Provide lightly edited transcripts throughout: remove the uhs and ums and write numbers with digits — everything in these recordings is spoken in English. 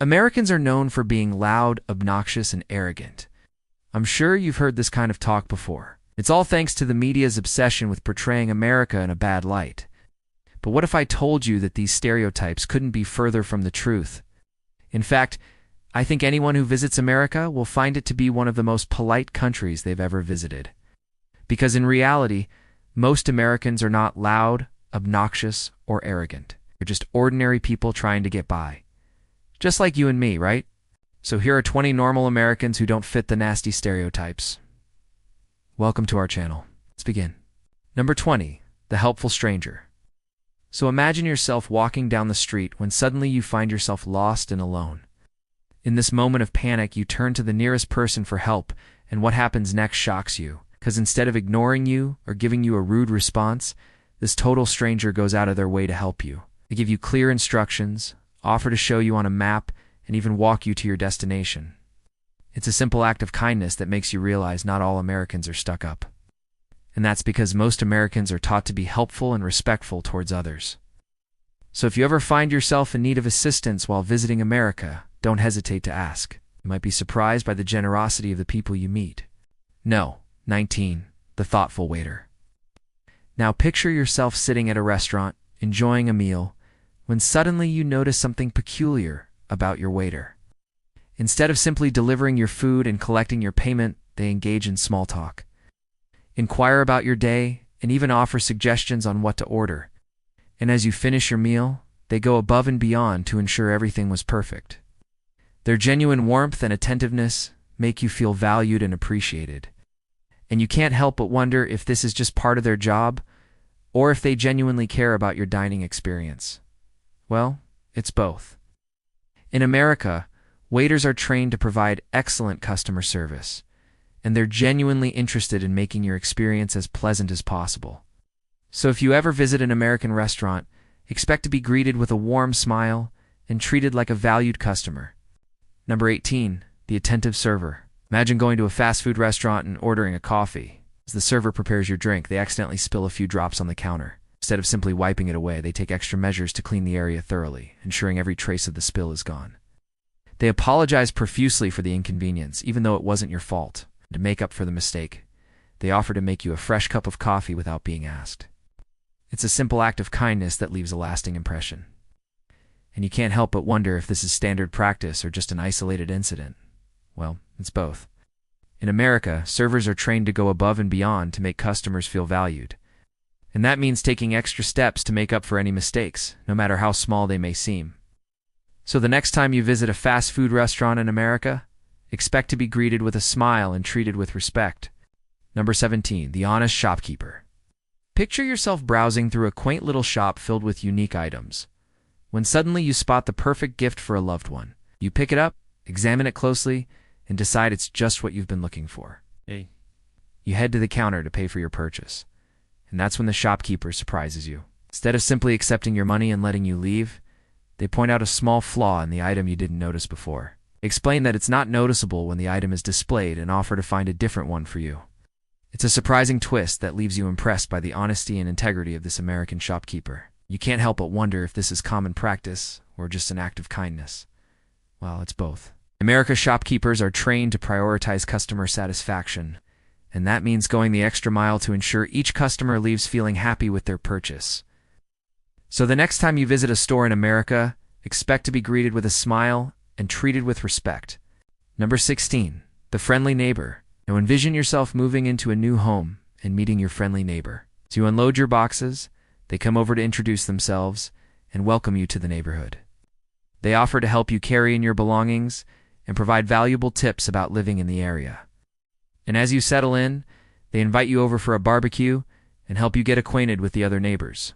Americans are known for being loud, obnoxious, and arrogant. I'm sure you've heard this kind of talk before. It's all thanks to the media's obsession with portraying America in a bad light. But what if I told you that these stereotypes couldn't be further from the truth? In fact, I think anyone who visits America will find it to be one of the most polite countries they've ever visited. Because in reality, most Americans are not loud, obnoxious, or arrogant. They're just ordinary people trying to get by. Just like you and me, right? So here are 20 normal Americans who don't fit the nasty stereotypes. Welcome to our channel. Let's begin. Number 20, the helpful stranger. So imagine yourself walking down the street when suddenly you find yourself lost and alone. In this moment of panic, you turn to the nearest person for help, and what happens next shocks you. Because instead of ignoring you or giving you a rude response, this total stranger goes out of their way to help you. They give you clear instructions, offer to show you on a map, and even walk you to your destination. It's a simple act of kindness that makes you realize not all Americans are stuck up. And that's because most Americans are taught to be helpful and respectful towards others. So if you ever find yourself in need of assistance while visiting America, don't hesitate to ask. You might be surprised by the generosity of the people you meet. No. 19. The thoughtful waiter. Now picture yourself sitting at a restaurant, enjoying a meal, when suddenly you notice something peculiar about your waiter. Instead of simply delivering your food and collecting your payment, they engage in small talk, inquire about your day, and even offer suggestions on what to order. And as you finish your meal, they go above and beyond to ensure everything was perfect. Their genuine warmth and attentiveness make you feel valued and appreciated. And you can't help but wonder if this is just part of their job, or if they genuinely care about your dining experience. Well, it's both. In America, waiters are trained to provide excellent customer service, and they're genuinely interested in making your experience as pleasant as possible. So if you ever visit an American restaurant, expect to be greeted with a warm smile and treated like a valued customer. Number 18, the attentive server. Imagine going to a fast food restaurant and ordering a coffee. As the server prepares your drink, they accidentally spill a few drops on the counter. Instead of simply wiping it away, they take extra measures to clean the area thoroughly, ensuring every trace of the spill is gone. They apologize profusely for the inconvenience, even though it wasn't your fault. To make up for the mistake, they offer to make you a fresh cup of coffee without being asked. It's a simple act of kindness that leaves a lasting impression. And you can't help but wonder if this is standard practice or just an isolated incident. Well, it's both. In America, servers are trained to go above and beyond to make customers feel valued. And that means taking extra steps to make up for any mistakes, no matter how small they may seem. So the next time you visit a fast food restaurant in America, expect to be greeted with a smile and treated with respect. Number 17, the honest shopkeeper. Picture yourself browsing through a quaint little shop filled with unique items. When suddenly you spot the perfect gift for a loved one. You pick it up, examine it closely, and decide it's just what you've been looking for. Hey. You head to the counter to pay for your purchase. And that's when the shopkeeper surprises you. Instead of simply accepting your money and letting you leave, they point out a small flaw in the item you didn't notice before. Explain that it's not noticeable when the item is displayed and offer to find a different one for you. It's a surprising twist that leaves you impressed by the honesty and integrity of this American shopkeeper. You can't help but wonder if this is common practice or just an act of kindness. Well, it's both. America's shopkeepers are trained to prioritize customer satisfaction, and that means going the extra mile to ensure each customer leaves feeling happy with their purchase. So the next time you visit a store in America, expect to be greeted with a smile and treated with respect. Number 16, the friendly neighbor. Now envision yourself moving into a new home and meeting your friendly neighbor. As you unload your boxes, they come over to introduce themselves and welcome you to the neighborhood. They offer to help you carry in your belongings and provide valuable tips about living in the area. And as you settle in, they invite you over for a barbecue and help you get acquainted with the other neighbors.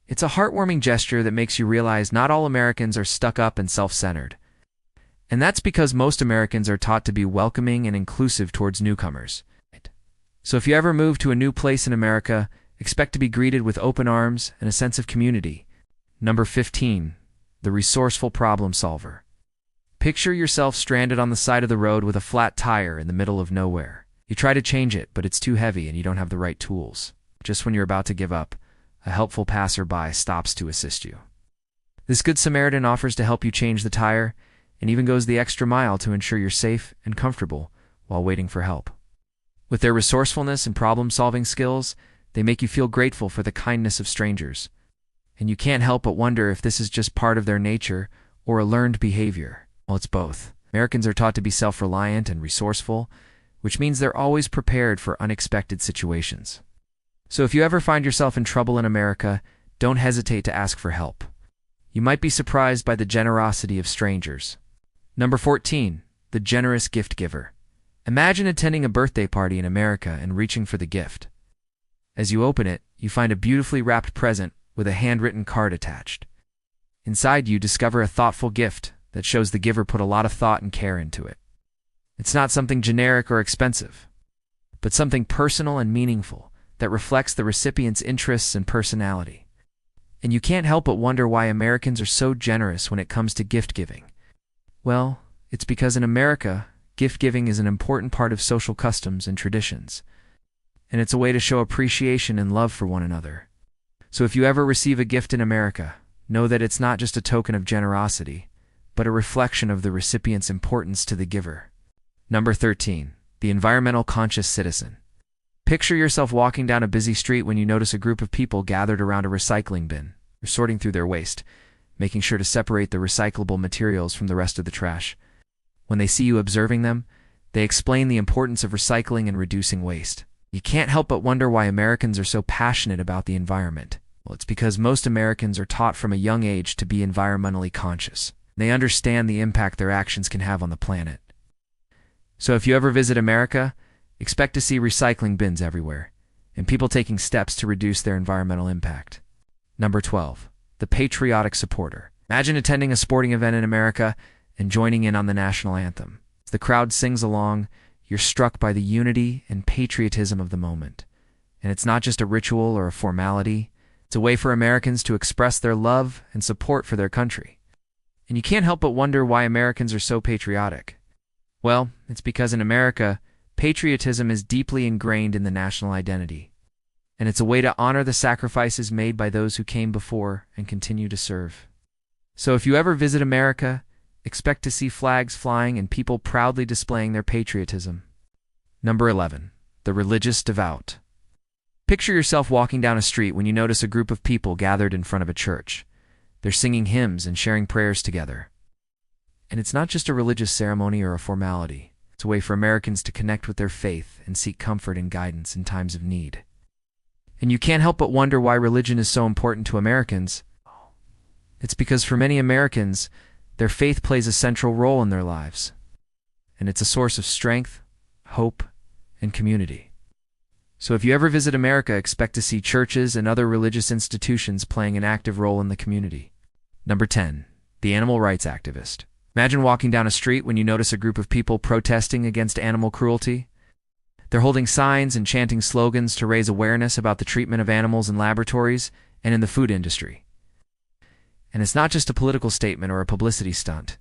It's a heartwarming gesture that makes you realize not all Americans are stuck up and self-centered. And that's because most Americans are taught to be welcoming and inclusive towards newcomers. So if you ever move to a new place in America, expect to be greeted with open arms and a sense of community. Number 15, the resourceful problem solver. Picture yourself stranded on the side of the road with a flat tire in the middle of nowhere. You try to change it, but it's too heavy and you don't have the right tools. Just when you're about to give up, a helpful passerby stops to assist you. This Good Samaritan offers to help you change the tire, and even goes the extra mile to ensure you're safe and comfortable while waiting for help. With their resourcefulness and problem-solving skills, they make you feel grateful for the kindness of strangers. And you can't help but wonder if this is just part of their nature or a learned behavior. Well, it's both. Americans are taught to be self-reliant and resourceful, which means they're always prepared for unexpected situations. So if you ever find yourself in trouble in America, don't hesitate to ask for help. You might be surprised by the generosity of strangers. Number 14, the generous gift giver. Imagine attending a birthday party in America and reaching for the gift. As you open it, you find a beautifully wrapped present with a handwritten card attached. Inside, you discover a thoughtful gift that shows the giver put a lot of thought and care into it. It's not something generic or expensive, but something personal and meaningful that reflects the recipient's interests and personality. And you can't help but wonder why Americans are so generous when it comes to gift giving. Well, it's because in America, gift giving is an important part of social customs and traditions, and it's a way to show appreciation and love for one another. So if you ever receive a gift in America, know that it's not just a token of generosity, but a reflection of the recipient's importance to the giver. Number 13, the environmental conscious citizen. Picture yourself walking down a busy street when you notice a group of people gathered around a recycling bin, or sorting through their waste, making sure to separate the recyclable materials from the rest of the trash. When they see you observing them, they explain the importance of recycling and reducing waste. You can't help but wonder why Americans are so passionate about the environment. Well, it's because most Americans are taught from a young age to be environmentally conscious. They understand the impact their actions can have on the planet. So if you ever visit America, expect to see recycling bins everywhere, and people taking steps to reduce their environmental impact. Number 12, the patriotic supporter. Imagine attending a sporting event in America and joining in on the national anthem. As the crowd sings along, you're struck by the unity and patriotism of the moment. And it's not just a ritual or a formality. It's a way for Americans to express their love and support for their country. And you can't help but wonder why Americans are so patriotic. Well, it's because in America, patriotism is deeply ingrained in the national identity. And it's a way to honor the sacrifices made by those who came before and continue to serve. So if you ever visit America, expect to see flags flying and people proudly displaying their patriotism. Number 11, the religious devout. Picture yourself walking down a street when you notice a group of people gathered in front of a church. They're singing hymns and sharing prayers together. And it's not just a religious ceremony or a formality. It's a way for Americans to connect with their faith and seek comfort and guidance in times of need. And you can't help but wonder why religion is so important to Americans. It's because for many Americans, their faith plays a central role in their lives. And it's a source of strength, hope, and community. So if you ever visit America, expect to see churches and other religious institutions playing an active role in the community. Number 10, the animal rights activist. Imagine walking down a street when you notice a group of people protesting against animal cruelty. They're holding signs and chanting slogans to raise awareness about the treatment of animals in laboratories and in the food industry. And it's not just a political statement or a publicity stunt.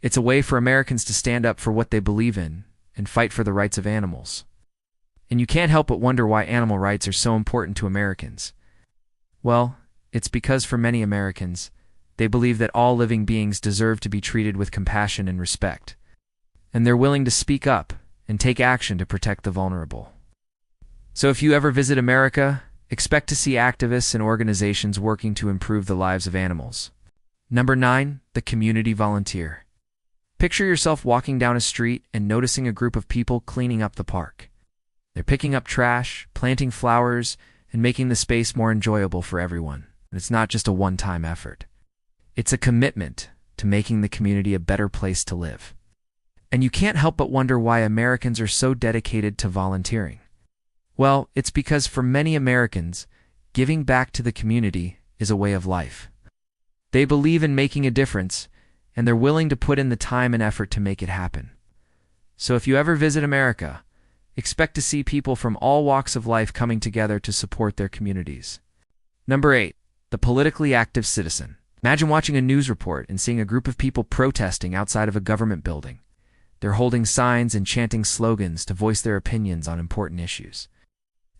It's a way for Americans to stand up for what they believe in and fight for the rights of animals. And you can't help but wonder why animal rights are so important to Americans. Well, it's because for many Americans, they believe that all living beings deserve to be treated with compassion and respect. And they're willing to speak up and take action to protect the vulnerable. So if you ever visit America, expect to see activists and organizations working to improve the lives of animals. Number 9, the community volunteer. Picture yourself walking down a street and noticing a group of people cleaning up the park. They're picking up trash, planting flowers, and making the space more enjoyable for everyone. And it's not just a one-time effort. It's a commitment to making the community a better place to live. And you can't help but wonder why Americans are so dedicated to volunteering. Well, it's because for many Americans, giving back to the community is a way of life. They believe in making a difference, and they're willing to put in the time and effort to make it happen. So if you ever visit America, expect to see people from all walks of life coming together to support their communities. Number 8, the politically active citizen. Imagine watching a news report and seeing a group of people protesting outside of a government building. They're holding signs and chanting slogans to voice their opinions on important issues.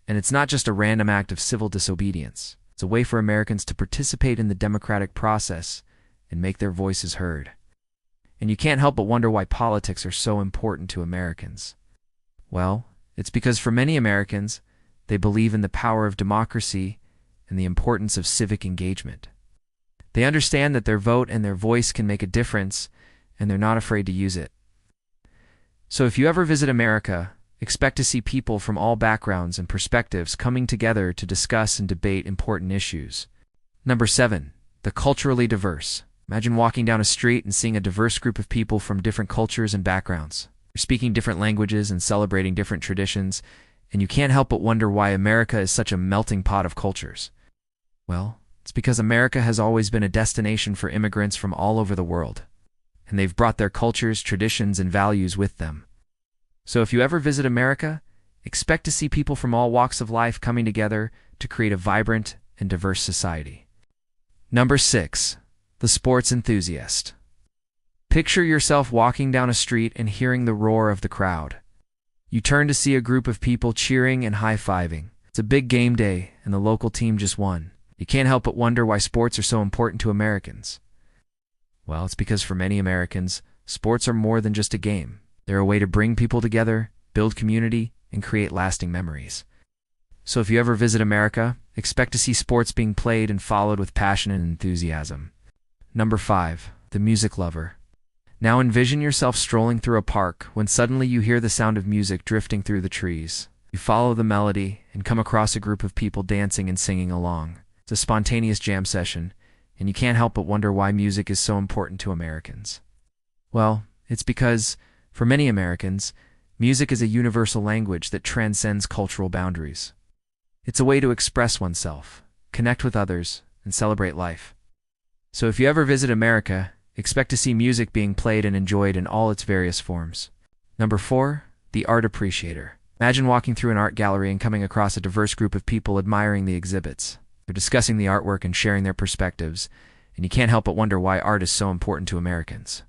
And it's not just a random act of civil disobedience. It's a way for Americans to participate in the democratic process and make their voices heard. And you can't help but wonder why politics are so important to Americans. Well, it's because for many Americans, they believe in the power of democracy and the importance of civic engagement. They understand that their vote and their voice can make a difference, and they're not afraid to use it. So if you ever visit America, expect to see people from all backgrounds and perspectives coming together to discuss and debate important issues. Number 7, the culturally diverse. Imagine walking down a street and seeing a diverse group of people from different cultures and backgrounds. They're speaking different languages and celebrating different traditions, and you can't help but wonder why America is such a melting pot of cultures. Well, it's because America has always been a destination for immigrants from all over the world, and they've brought their cultures, traditions, and values with them. So if you ever visit America, expect to see people from all walks of life coming together to create a vibrant and diverse society. Number 6, the sports enthusiast. Picture yourself walking down a street and hearing the roar of the crowd. You turn to see a group of people cheering and high-fiving. It's a big game day, and the local team just won. You can't help but wonder why sports are so important to Americans. Well, it's because for many Americans, sports are more than just a game. They're a way to bring people together, build community, and create lasting memories. So if you ever visit America, expect to see sports being played and followed with passion and enthusiasm. Number 5, the music lover. Now envision yourself strolling through a park when suddenly you hear the sound of music drifting through the trees. You follow the melody and come across a group of people dancing and singing along. It's a spontaneous jam session, and you can't help but wonder why music is so important to Americans. Well, it's because, for many Americans, music is a universal language that transcends cultural boundaries. It's a way to express oneself, connect with others, and celebrate life. So if you ever visit America, expect to see music being played and enjoyed in all its various forms. Number 4, the art appreciator. Imagine walking through an art gallery and coming across a diverse group of people admiring the exhibits. They're discussing the artwork and sharing their perspectives, and you can't help but wonder why art is so important to Americans.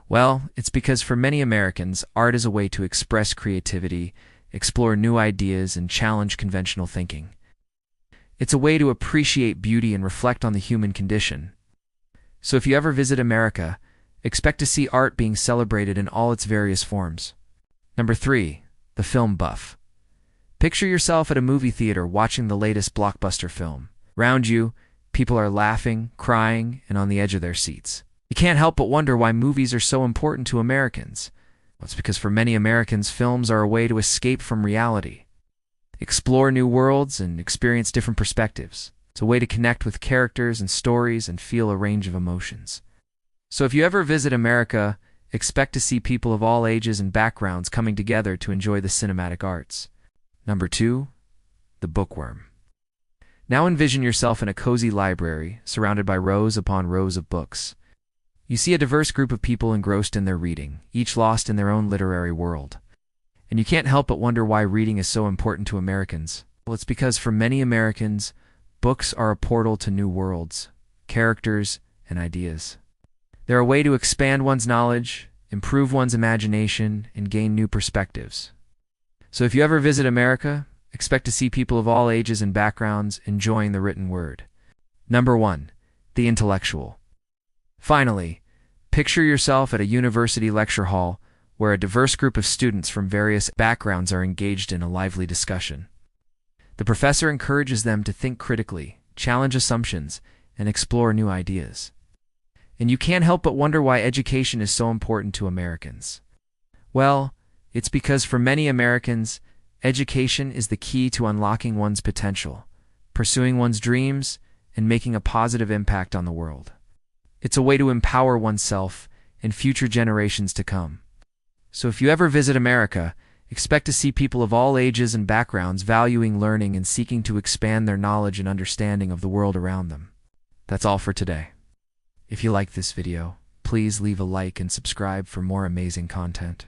Well, it's because for many Americans, art is a way to express creativity, explore new ideas, and challenge conventional thinking. It's a way to appreciate beauty and reflect on the human condition. So if you ever visit America, expect to see art being celebrated in all its various forms. Number 3, the film buff. Picture yourself at a movie theater watching the latest blockbuster film. Around you, people are laughing, crying, and on the edge of their seats. You can't help but wonder why movies are so important to Americans. Well, it's because for many Americans, films are a way to escape from reality, explore new worlds, and experience different perspectives. It's a way to connect with characters and stories and feel a range of emotions. So if you ever visit America, expect to see people of all ages and backgrounds coming together to enjoy the cinematic arts. Number 2, the bookworm. Now envision yourself in a cozy library, surrounded by rows upon rows of books. You see a diverse group of people engrossed in their reading, each lost in their own literary world. And you can't help but wonder why reading is so important to Americans. Well, it's because for many Americans, books are a portal to new worlds, characters, and ideas. They're a way to expand one's knowledge, improve one's imagination, and gain new perspectives. So if you ever visit America, expect to see people of all ages and backgrounds enjoying the written word. Number 1, the intellectual. Finally, picture yourself at a university lecture hall where a diverse group of students from various backgrounds are engaged in a lively discussion. The professor encourages them to think critically, challenge assumptions, and explore new ideas. And you can't help but wonder why education is so important to Americans. Well, it's because for many Americans, education is the key to unlocking one's potential, pursuing one's dreams, and making a positive impact on the world. It's a way to empower oneself and future generations to come. So if you ever visit America, expect to see people of all ages and backgrounds valuing learning and seeking to expand their knowledge and understanding of the world around them. That's all for today. If you liked this video, please leave a like and subscribe for more amazing content.